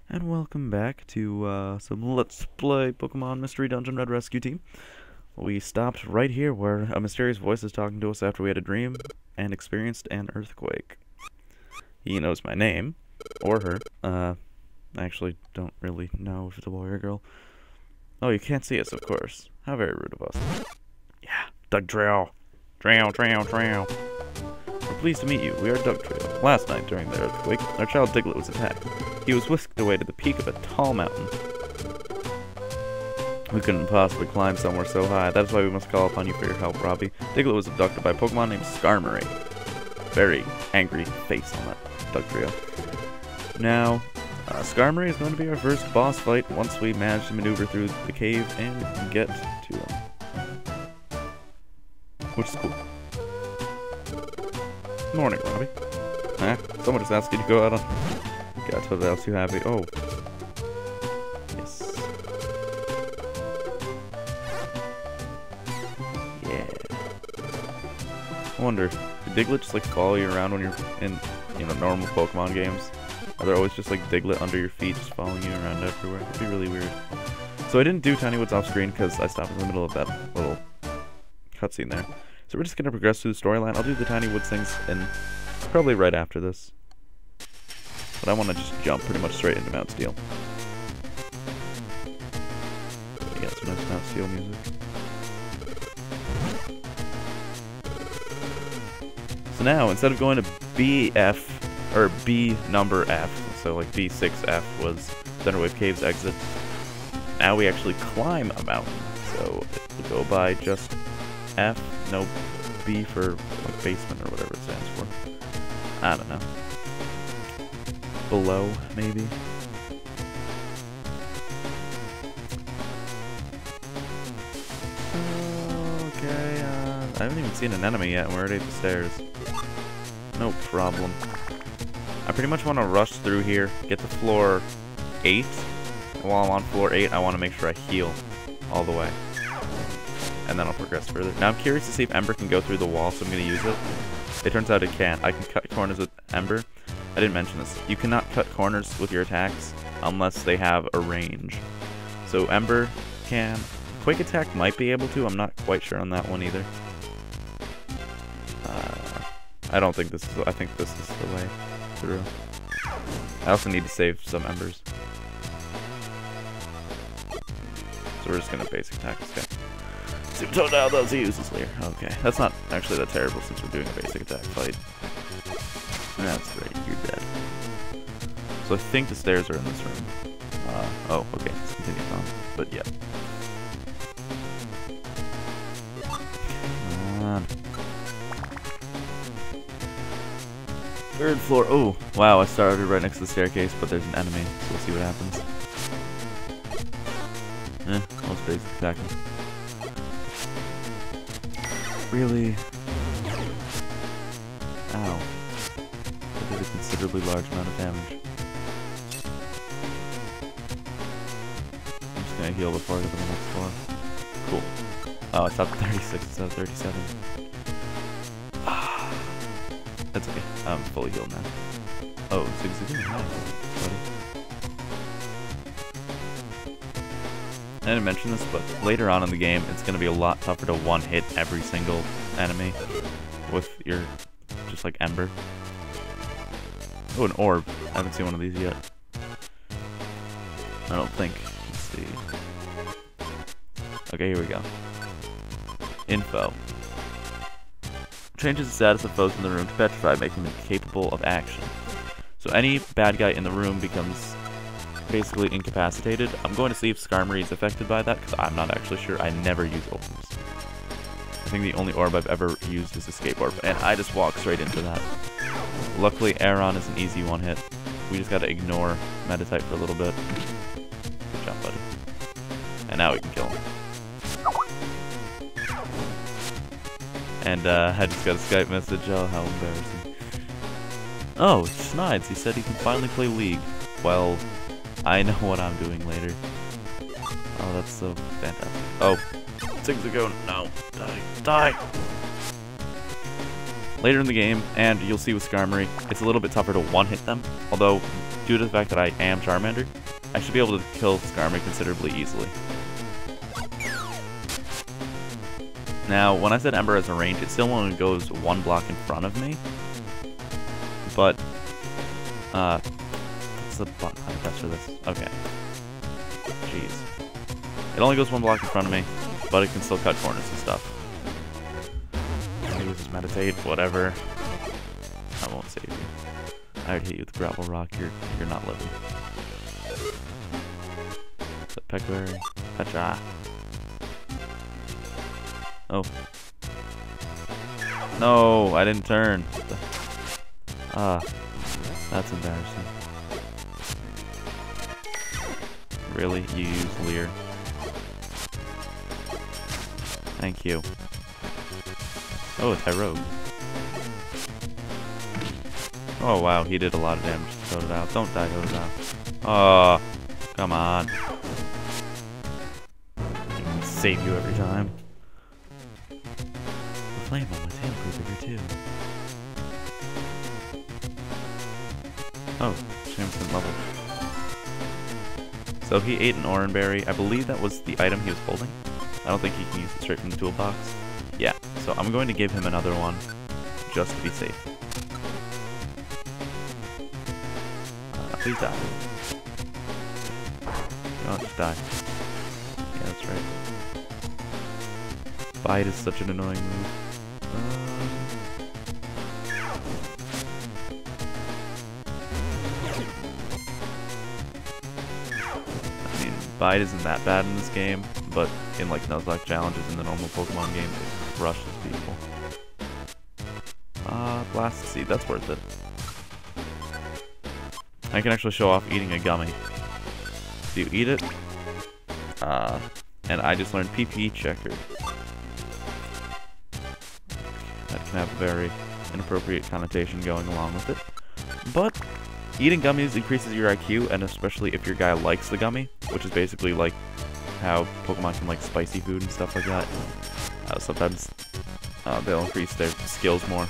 And welcome back to some Let's Play Pokemon Mystery Dungeon Red Rescue Team. We stopped right here where a mysterious voice is talking to us after we had a dream and experienced an earthquake. He knows my name, or her. I actually don't really know if it's a boy or a girl. Oh, you can't see us, of course. How very rude of us. Yeah, Dugtrio. Trio. We're pleased to meet you. We are Dugtrio. Last night, during the earthquake, our child Diglett was attacked. He was whisked away to the peak of a tall mountain. We couldn't possibly climb somewhere so high. That is why we must call upon you for your help, Robbie. Diglett was abducted by a Pokemon named Skarmory. Very angry face on that Dugtrio. Now, Skarmory is going to be our first boss fight once we manage to maneuver through the cave and get to him. Which is cool. Morning, Robbie. Huh? Someone just asked you to go out on... God, what else you happy? Oh. Yes. Yeah. I wonder, do Diglett just like follow you around when you're in, normal Pokemon games? Are there always just like Diglett under your feet just following you around everywhere? It'd be really weird. So I didn't do Tiny Woods off screen because I stopped in the middle of that little cutscene there. So we're just gonna progress through the storyline. I'll do the Tiny Woods things and probably right after this. But I want to just jump pretty much straight into Mount Steel. We got some nice Mount Steel music. So now, instead of going to BF, or B number F, so like B6F was Thunderwave Cave's exit, now we actually climb a mountain. So it will go by just F, no B for like basement or whatever it stands for. I don't know. Below, maybe. Okay, I haven't even seen an enemy yet, and we're already at the stairs. No problem. I pretty much want to rush through here, get to floor 8. While I'm on floor 8, I want to make sure I heal all the way. And then I'll progress further. Now I'm curious to see if Ember can go through the wall, so I'm going to use it. It turns out it can. I can cut corners with Ember. I didn't mention this. You cannot cut corners with your attacks unless they have a range. So Ember can. Quick Attack might be able to. I'm not quite sure on that one either. I don't think this is... I think this is the way through. I also need to save some Embers. So we're just going to basic attack this guy. Super Totodile does uselessly. Okay, that's not actually that terrible since we're doing a basic attack fight. That's right, you're dead. So I think the stairs are in this room. Oh, okay, let's continue on. But yeah. Come on. Third floor. Oh, wow, I started right next to the staircase, but there's an enemy, so we'll see what happens. I was basic attacking. Really? Ow. That did a considerably large amount of damage. I'm just gonna heal before I go to the next floor. Cool. Oh, I stopped at 36 instead of 37. That's okay. I'm fully healed now. Oh, Zigzagoon. Hi, buddy. I didn't mention this, but later on in the game, it's going to be a lot tougher to one-hit every single enemy with your, just like Ember. Oh, an orb. I haven't seen one of these yet. I don't think. Let's see. Okay, here we go. Info. Changes the status of foes in the room to petrified, making them capable of action. So any bad guy in the room becomes basically incapacitated. I'm going to see if Skarmory is affected by that, because I'm not actually sure. I never use orbs. I think the only orb I've ever used is Escape Orb, and I just walk straight into that. Luckily, Aron is an easy one-hit. We just gotta ignore Meditite for a little bit. Good job, buddy. And now we can kill him. And I just got a Skype message. Oh, how embarrassing. Oh, it's Schneid's. He said he can finally play League. Well, I know what I'm doing later. Oh, that's so fantastic. Oh, Zigzagoon. No. Die. Later in the game, and you'll see with Skarmory, it's a little bit tougher to one-hit them. Although, due to the fact that I am Charmander, I should be able to kill Skarmory considerably easily. Now, when I said Ember has a range, it still only goes one block in front of me. But, what's the button I press for this? Okay. Jeez. It only goes one block in front of me, but it can still cut corners and stuff. I use Meditate, whatever. I won't save you. I already hit you with the Gravel Rock, you're not living. The Peckberry. Pecha. Oh. No, I didn't turn. Ah, that's embarrassing. Really? You use Leer? Thank you. Oh, it's Tyrogue. Oh wow, he did a lot of damage to Totodile. Don't die, Totodile. Oh, come on. I can save you every time. The flame on my tail grew bigger too. Oh, Shamson level. So he ate an Oran Berry. I believe that was the item he was holding. I don't think he can use it straight from the toolbox. Yeah, so I'm going to give him another one, just to be safe. Please die. Oh, just die. Yeah, that's right. Bite is such an annoying move. I mean, Bite isn't that bad in this game, but in like Nuzlocke challenges in the normal Pokemon game, it crushes people. Blast Seed, that's worth it. I can actually show off eating a gummy. So you eat it, and I just learned PP Checker. That can have a very inappropriate connotation going along with it. But eating gummies increases your IQ, and especially if your guy likes the gummy, which is basically like how Pokemon can like spicy food and stuff like that. Sometimes they'll increase their skills more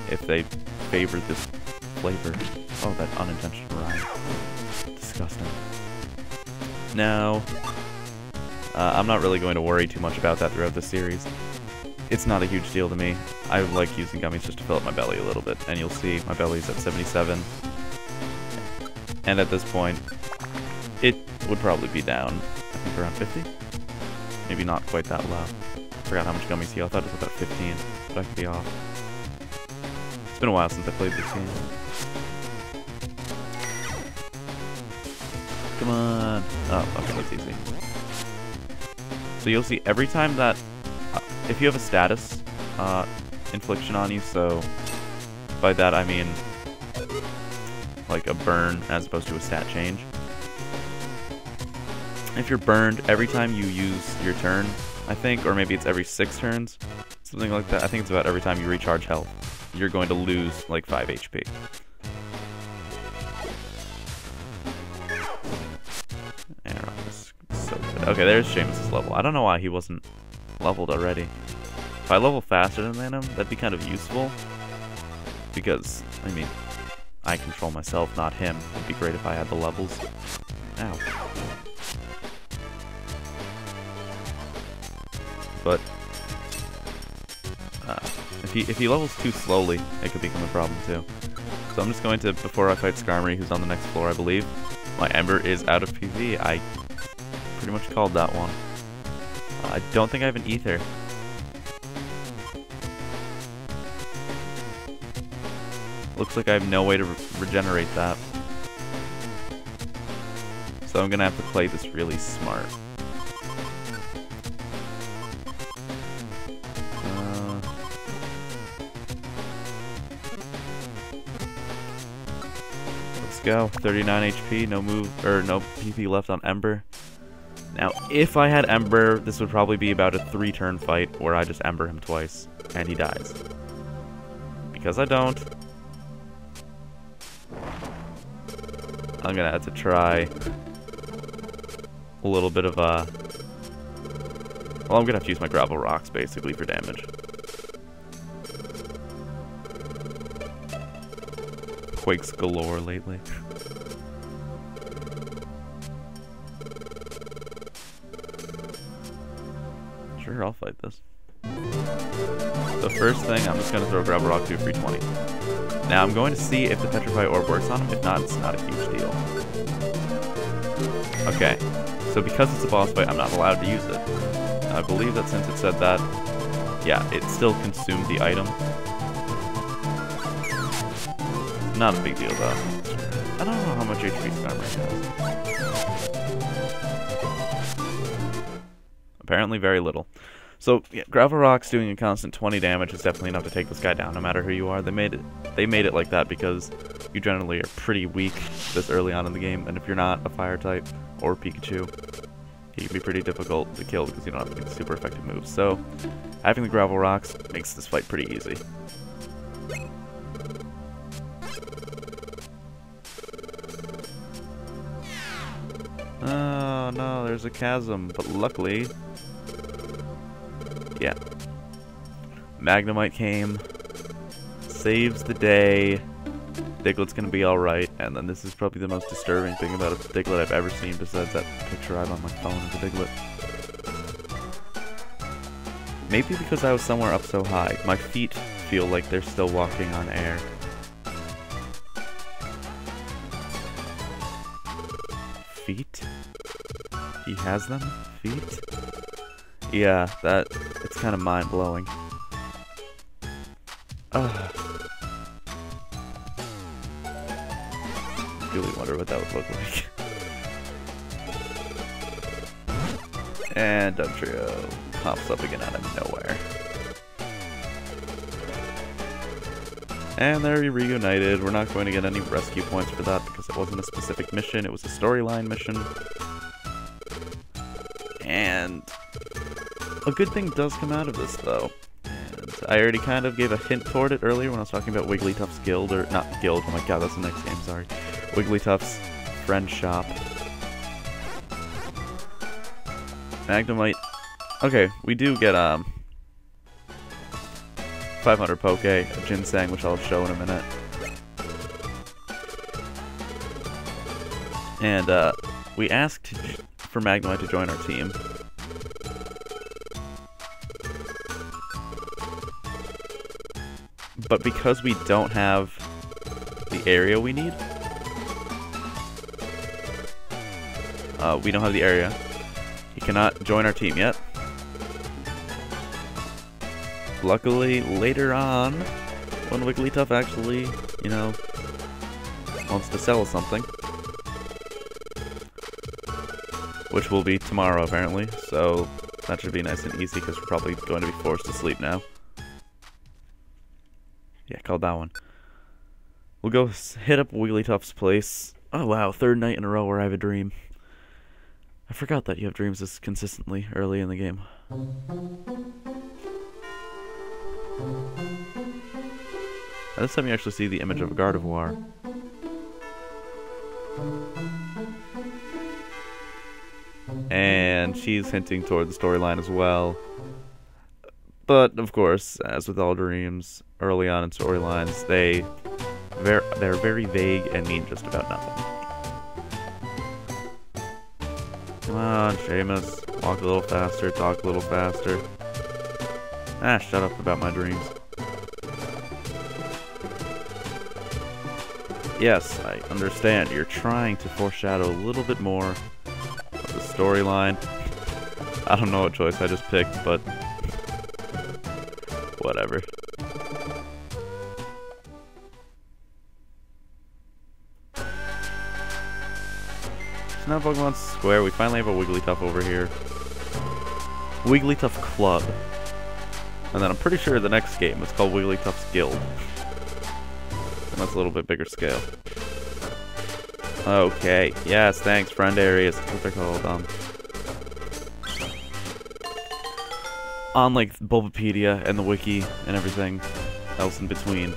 if they favor this flavor. Oh, that unintentional rhyme. Disgusting. Now, I'm not really going to worry too much about that throughout this series. It's not a huge deal to me. I like using gummies just to fill up my belly a little bit, and you'll see my belly's at 77. And at this point, it would probably be down, I think around 50? Maybe not quite that low. Forgot how much gummies heal. I thought it was about 15, but I could be off. It's been a while since I played this game. Come on. Oh, okay, that's easy. So you'll see every time that, if you have a status infliction on you, so by that I mean like a burn as opposed to a stat change. If you're burned every time you use your turn, I think, or maybe it's every 6 turns, something like that. I think it's about every time you recharge health, you're going to lose like 5 HP. Okay, there's Seamus's level. I don't know why he wasn't leveled already. If I level faster than him, that'd be kind of useful. Because, I mean, I control myself, not him. It'd be great if I had the levels. Ow. But, if he levels too slowly, it could become a problem too. So I'm just going to, before I fight Skarmory, who's on the next floor, I believe, my Ember is out of PV. I pretty much called that one. I don't think I have an Ether. Looks like I have no way to regenerate that. So I'm gonna have to play this really smart. Let's go. 39 HP, no move, or no PP left on Ember. Now, if I had Ember, this would probably be about a 3-turn fight where I just Ember him twice, and he dies. Because I don't, I'm gonna have to try a little bit of a... Well, I'm gonna have to use my Gravel Rocks, basically, for damage. Quakes galore lately. Sure, I'll fight this. The first thing, I'm just going to throw Gravel Rock to free 20. Now, I'm going to see if the Petrify Orb works on him. If not, it's not a huge deal. Okay, so because it's a boss fight, I'm not allowed to use it. I believe that since it said that, yeah, it still consumed the item. Not a big deal, though. I don't know how much HP Skarmory has. Apparently very little. So, yeah, Gravel Rock's doing a constant 20 damage is definitely enough to take this guy down, no matter who you are. They made it like that because you generally are pretty weak this early on in the game, and if you're not a fire type or Pikachu, he can be pretty difficult to kill because you don't have any super effective moves. So, having the Gravel Rocks makes this fight pretty easy. Oh no, there's a chasm, but luckily, yeah, Magnemite came, saves the day. Diglett's gonna be alright, and then this is probably the most disturbing thing about a Diglett I've ever seen besides that picture I have on my phone of the Diglett. Maybe because I was somewhere up so high, my feet feel like they're still walking on air. Feet? He has them? Feet? Yeah, it's kind of mind-blowing. Really wonder what that would look like. And Dugtrio pops up again out of nowhere. And they're reunited. We're not going to get any rescue points for that because it wasn't a specific mission, it was a storyline mission. And a good thing does come out of this, though. And I already kind of gave a hint toward it earlier when I was talking about Wigglytuff's guild, or not guild, oh my god, that's the next game, sorry. Wigglytuff's friend shop. Magnemite. Okay, we do get 500 Poke, a Ginseng, which I'll show in a minute. And we asked for Magnemite to join our team. But because we don't have the area we need, we don't have the area, he cannot join our team yet. Luckily, later on, when Wigglytuff actually, you know, wants to sell something, which will be tomorrow apparently, so that should be nice and easy because we're probably going to be forced to sleep now. Yeah, called that one. We'll go hit up Wigglytuff's place. Oh wow, third night in a row where I have a dream. I forgot that you have dreams this consistently early in the game. Now, this time you actually see the image of a Gardevoir. And she's hinting toward the storyline as well. But, of course, as with all dreams, early on in storylines, they're very vague and mean just about nothing. Come on, Seamus. Walk a little faster, talk a little faster. Ah, shut up about my dreams. Yes, I understand. You're trying to foreshadow a little bit more of the storyline. I don't know what choice I just picked, but whatever. So now Pokemon Square, we finally have a Wigglytuff over here. Wigglytuff Club. And then I'm pretty sure the next game is called Wigglytuff's Guild. And that's a little bit bigger scale. Okay, yes, thanks, friend areas. That's what they're called. On like Bulbapedia and the wiki and everything else in between,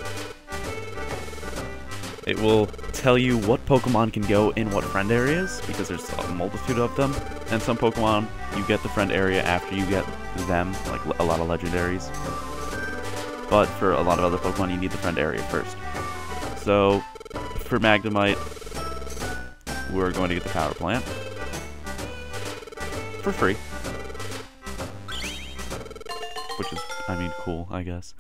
it will tell you what Pokemon can go in what friend areas, because there's a multitude of them, and some Pokemon you get the friend area after you get them, like a lot of legendaries, but for a lot of other Pokemon you need the friend area first. So for Magnemite, we're going to get the power plant. For free. Which is, I mean, cool, I guess.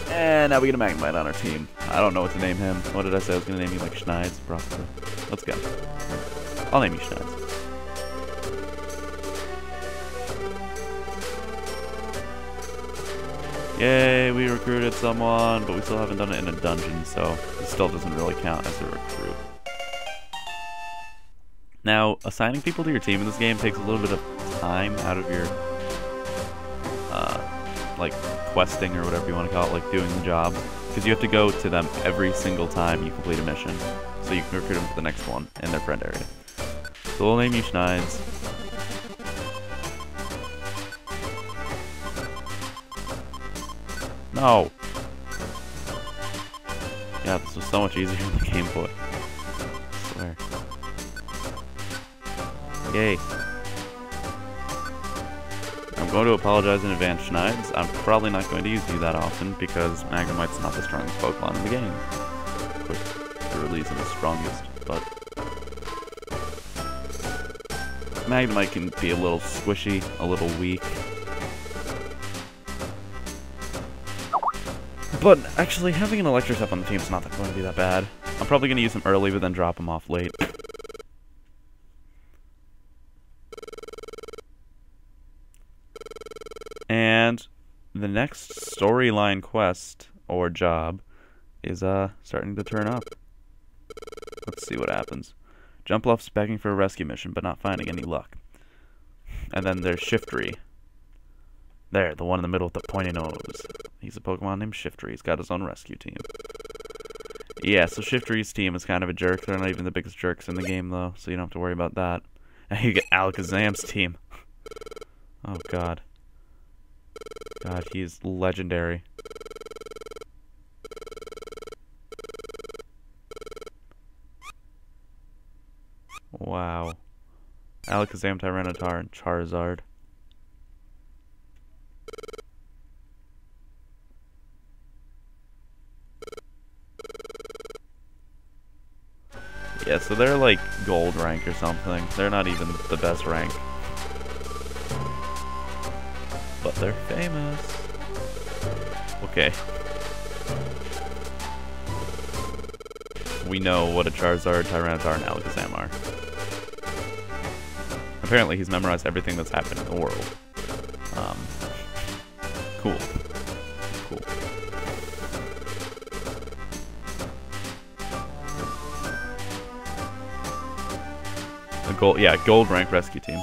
And now we get a Magnemite on our team. I don't know what to name him. What did I say? I was going to name you like Schneid's, probably. Let's go. I'll name you Schneid's. Yay, we recruited someone, but we still haven't done it in a dungeon, so it still doesn't really count as a recruit. Now, assigning people to your team in this game takes a little bit of time out of your, like, questing or whatever you want to call it, like doing the job, because you have to go to them every single time you complete a mission, so you can recruit them to the next one in their friend area. So we'll name you Schneid's. No! Yeah, this was so much easier in the Game Boy. I swear. Yay. I'm going to apologize in advance, Schneid's. I'm probably not going to use you that often because Magnemite's not the strongest Pokemon in the game. Of course, the release is the strongest, but Magnemite can be a little squishy, a little weak. But actually, having an Electrocep on the team is not going to be that bad. I'm probably going to use him early, but then drop him off late. And the next storyline quest, or job, is starting to turn up. Let's see what happens. Jumpluff's begging for a rescue mission, but not finding any luck. And then there's Shiftry. There, the one in the middle with the pointy nose. He's a Pokemon named Shiftry. He's got his own rescue team. Yeah, so Shiftry's team is kind of a jerk. They're not even the biggest jerks in the game, though, so you don't have to worry about that. And you get Alakazam's team. Oh, God. God, he's legendary. Wow. Alakazam, Tyranitar, and Charizard. Yeah, so they're like gold rank or something. They're not even the best rank. But they're famous. Okay. We know what a Charizard, Tyranitar, and Alakazam are. Apparently he's memorized everything that's happened in the world. Cool. Cool. A gold rank rescue team.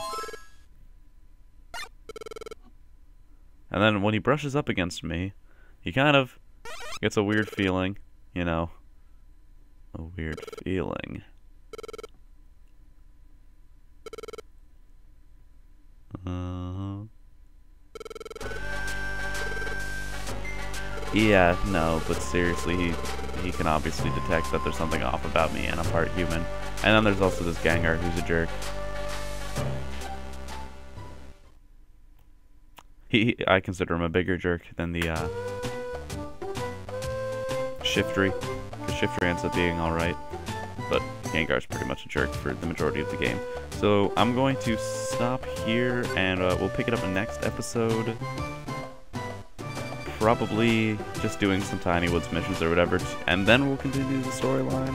And then when he brushes up against me, he kind of gets a weird feeling, you know. A weird feeling. Yeah, no, but seriously, he can obviously detect that there's something off about me and I'm part human. And then there's also this Gengar who's a jerk. I consider him a bigger jerk than the Shiftry, because Shiftry ends up being alright, but Gengar's pretty much a jerk for the majority of the game. So I'm going to stop here, and we'll pick it up in the next episode. Probably just doing some Tiny Woods missions or whatever, and then we'll continue the storyline.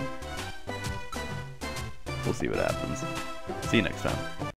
We'll see what happens. See you next time.